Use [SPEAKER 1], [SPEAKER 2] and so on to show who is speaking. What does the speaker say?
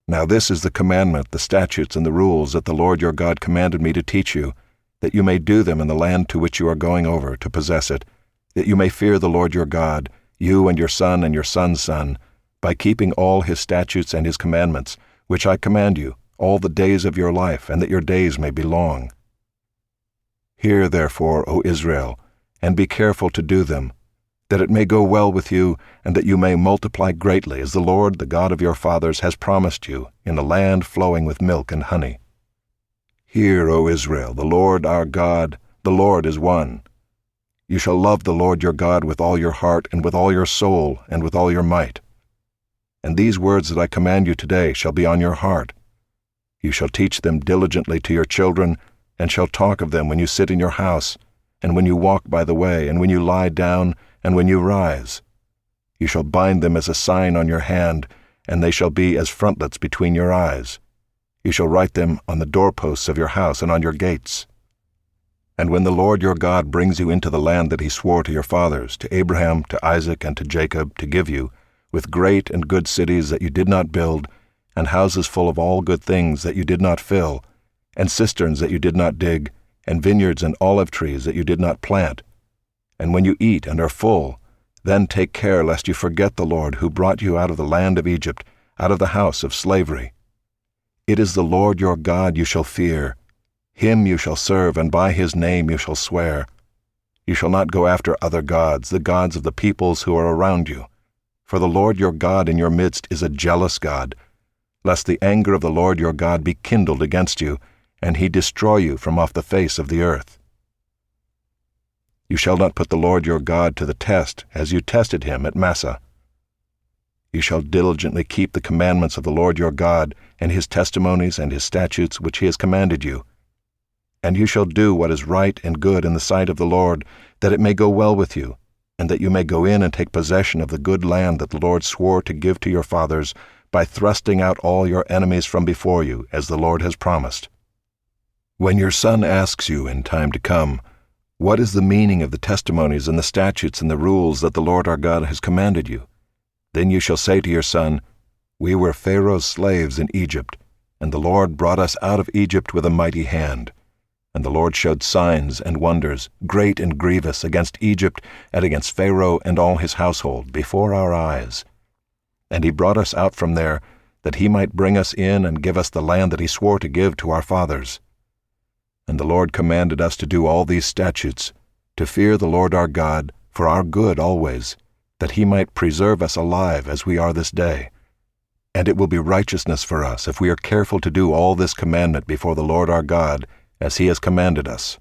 [SPEAKER 1] Now this is the commandment, the statutes, and the rules that the Lord your God commanded me to teach you, that you may do them in the land to which you are going over to possess it, that you may fear the Lord your God, you and your son and your son's son, by keeping all his statutes and his commandments, which I command you, all the days of your life, and that your days may be long. Hear therefore, O Israel, and be careful to do them, that it may go well with you, and that you may multiply greatly, as the Lord, the God of your fathers, has promised you, in a land flowing with milk and honey. Hear, O Israel, the Lord our God, the Lord is one. You shall love the Lord your God with all your heart, and with all your soul, and with all your might. And these words that I command you today shall be on your heart. You shall teach them diligently to your children, and shall talk of them when you sit in your house, and when you walk by the way, and when you lie down, and when you rise. You shall bind them as a sign on your hand, and they shall be as frontlets between your eyes. You shall write them on the doorposts of your house and on your gates. And when the Lord your God brings you into the land that he swore to your fathers, to Abraham, to Isaac, and to Jacob, to give you, with great and good cities that you did not build, and houses full of all good things that you did not fill, and cisterns that you did not dig, and vineyards and olive trees that you did not plant. And when you eat and are full, then take care lest you forget the Lord who brought you out of the land of Egypt, out of the house of slavery. It is the Lord your God you shall fear. Him you shall serve, and by his name you shall swear. You shall not go after other gods, the gods of the peoples who are around you. For the Lord your God in your midst is a jealous God, lest the anger of the Lord your God be kindled against you, and he destroy you from off the face of the earth. You shall not put the Lord your God to the test, as you tested him at Massah. You shall diligently keep the commandments of the Lord your God, and his testimonies and his statutes which he has commanded you. And you shall do what is right and good in the sight of the Lord, that it may go well with you, and that you may go in and take possession of the good land that the Lord swore to give to your fathers, by thrusting out all your enemies from before you, as the Lord has promised. When your son asks you in time to come, what is the meaning of the testimonies and the statutes and the rules that the Lord our God has commanded you? Then you shall say to your son, We were Pharaoh's slaves in Egypt, and the Lord brought us out of Egypt with a mighty hand. And the Lord showed signs and wonders, great and grievous, against Egypt and against Pharaoh and all his household, before our eyes. And he brought us out from there, that he might bring us in and give us the land that he swore to give to our fathers. And the Lord commanded us to do all these statutes, to fear the Lord our God, for our good always, that he might preserve us alive as we are this day. And it will be righteousness for us if we are careful to do all this commandment before the Lord our God, as he has commanded us.